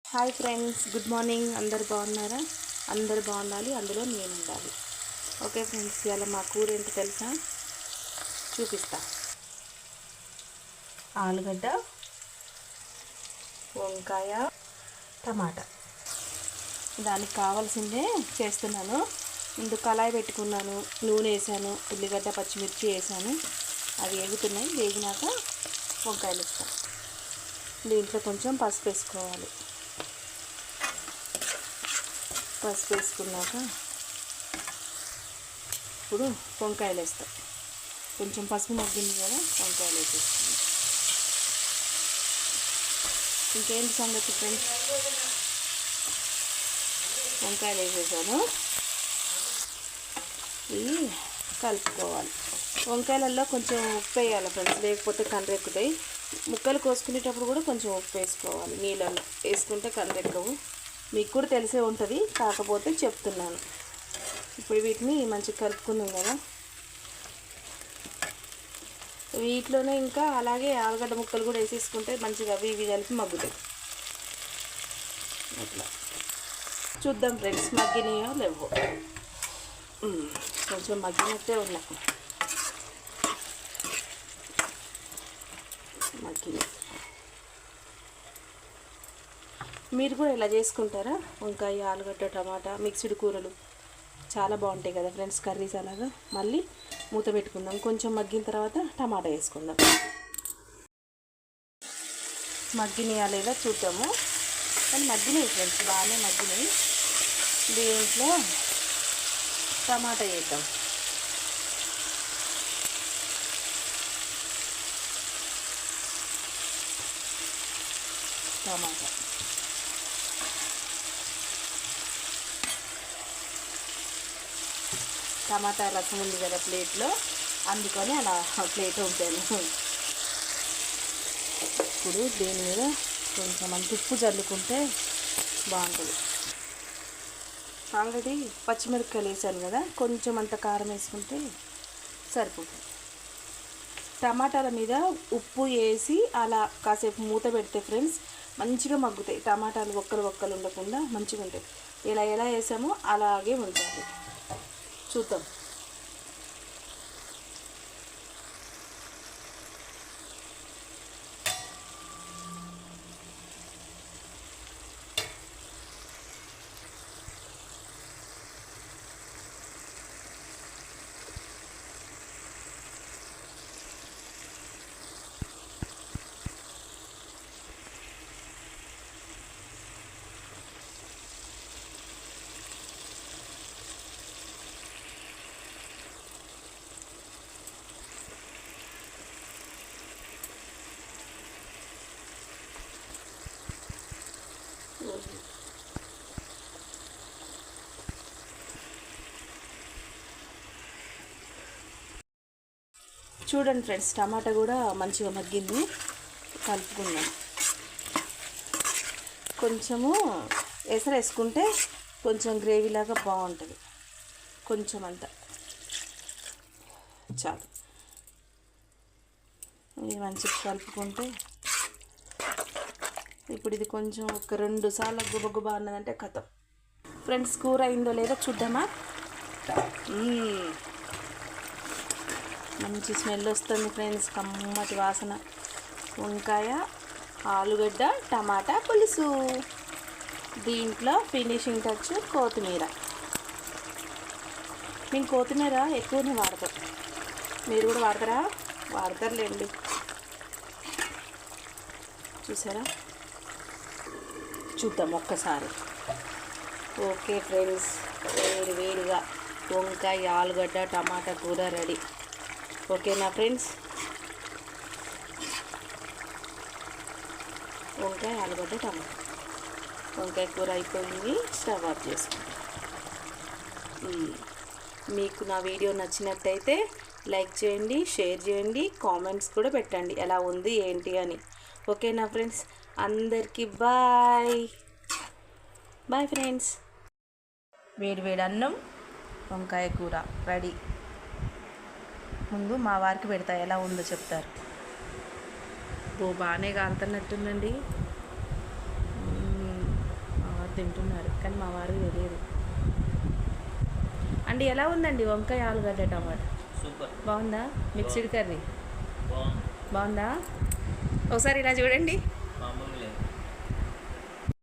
Hi friends, good morning. అందరు బాగున్నారా? అందరు బాగుండాలి, అందులో నేను ఉండాలి. ఓకే ఫ్రెండ్స్, ఇవాళ మా కూర ఏంటో తెలుసా? చూపిస్తా. ఆలుగడ్డ, వంకాయ, టమాటా. దానికి కావాల్సిందే చేస్తున్నాను. ముందు కళాయి పెట్టుకున్నాను, నూనె వేసాను, ఉల్లిగడ్డ పచ్చిమిర్చి వేసాను. అవి వేగుతున్నాయి. వేగినాక వంకాయలు ఇస్తాను. దీంట్లో కొంచెం పసుపు వేసుకోవాలి. పసుపు వేసుకున్నాక ఇప్పుడు వంకాయలు వేస్తాం. కొంచెం పసుపు మగ్గింది కదా, వంకాయలు వేసేస్తాం. ఇంకేంటి సంగతి ఫ్రెండ్స్? వంకాయలు వేసేసాను. ఇవి కలుపుకోవాలి. వంకాయలలో కొంచెం ఉప్పు వేయాలి ఫ్రెండ్స్, లేకపోతే కండ్రెక్కుతాయి. ముక్కలు కోసుకునేటప్పుడు కూడా కొంచెం ఉప్పు వేసుకోవాలి. నీళ్ళల్లో వేసుకుంటే కండ్రెక్కవు. మీకు కూడా తెలిసే ఉంటుంది, కాకపోతే చెప్తున్నాను. ఇప్పుడు వీటిని మంచిగా కలుపుకున్నాం కదా, వీటిలోనే ఇంకా అలాగే ఆలుగడ్డ ముక్కలు కూడా వేసేసుకుంటే మంచిగా అవి ఇవి కలిపి మగ్గుతాయి. అట్లా చూద్దాం ఫ్రెండ్స్, మగ్గినాయో లేవో. కొంచెం మగ్గినట్టే ఉన్నాయి. మగ్గినాయి. మీరు కూడా ఇలా చేసుకుంటారా? వంకాయ, ఆలుగడ్డ, టమాటా మిక్స్డ్ కూరలు చాలా బాగుంటాయి కదా ఫ్రెండ్స్, కర్రీస్. అలాగా మళ్ళీ మూత పెట్టుకుందాం. కొంచెం మగ్గిన తర్వాత టమాటా వేసుకుందాం. మగ్గినాయా లేదా చూద్దాము. కానీ మగ్గినాయి ఫ్రెండ్స్, బాగానే మగ్గినాయి. దీంట్లో టమాటా వేద్దాం. టమాటా రసం ఉంది కదా ప్లేట్లో, అందుకని అలా ప్లేట్ ఉంటాను. ఇప్పుడు దీని మీద కొంచెం అంత ఉప్పు చల్లుకుంటే బాగుంటుంది. ఆల్రెడీ పచ్చిమిరపకాయలు వేసాను కదా, కొంచెం అంత కారం వేసుకుంటే సరిపోతుంది. టమాటాల మీద ఉప్పు వేసి అలా కాసేపు మూత పెడితే ఫ్రెండ్స్ మంచిగా మగ్గుతాయి. టమాటాలు ఒక్కలు ఉండకుండా మంచిగా ఉంటాయి. ఎలా వేసామో అలాగే ఉంటుంది. చూద్దాం. చూడండి ఫ్రెండ్స్, టమాటా కూడా మంచిగా మగ్గింది. కలుపుకుందాం. కొంచెము ఎసరు వేసుకుంటే కొంచెం గ్రేవీలాగా బాగుంటుంది. కొంచెం అంత చాలు. ఇది మంచిగా కలుపుకుంటే ఇప్పుడు ఇది కొంచెం ఒక 2 సార్లు గుబగుబ అన్నదంటే కథం. ఫ్రెండ్స్, కూర అయిందో లేదో చూద్దామా? మంచి స్మెల్ వస్తుంది ఫ్రెండ్స్, కమ్మటి వాసన. వంకాయ, ఆలుగడ్డ, టమాటా పులుసు. దీంట్లో ఫినిషింగ్ టచ్ కొత్తిమీర. నేను కొత్తిమీర ఎక్కువనే వాడతాను. మీరు కూడా వాడతారా? వాడతారులేండి. చూసారా? చూద్దాం ఒక్కసారి. ఓకే ఫ్రెండ్స్, వేడిగా వంకాయ, ఆలుగడ్డ, టమాటా కూర రెడీ. ఓకేనా ఫ్రెండ్స్? వంకాయ, ఆలుగడ్డ, టమాటా వంకాయ కూర అయిపోయింది. స్టవ్ ఆఫ్ చేసుకుంటాం. మీకు నా వీడియో నచ్చినట్టయితే లైక్ చేయండి, షేర్ చేయండి, కామెంట్స్ కూడా పెట్టండి ఎలా ఉంది ఏంటి అని. ఓకేనా ఫ్రెండ్స్? అందరికీ బాయ్ బాయ్ ఫ్రెండ్స్. వేడి అన్నం, వంకాయ కూర రెడీ. ముందు మా వారికి పెడతా, ఎలా ఉందో చెప్తారు. బాగానే కాలుతున్నట్టుందండి. తింటున్నారు, కానీ మా వారికి తెలియదు. అండి ఎలా ఉందండి వంకాయ ఆలుగడ్డ టమాటా? సూపర్. బాగుందా? మిక్స్డ్ కర్రీ బాగుంది. బాగుందా? ఒకసారి ఇలా చూడండి. మామూలుగా లేదు.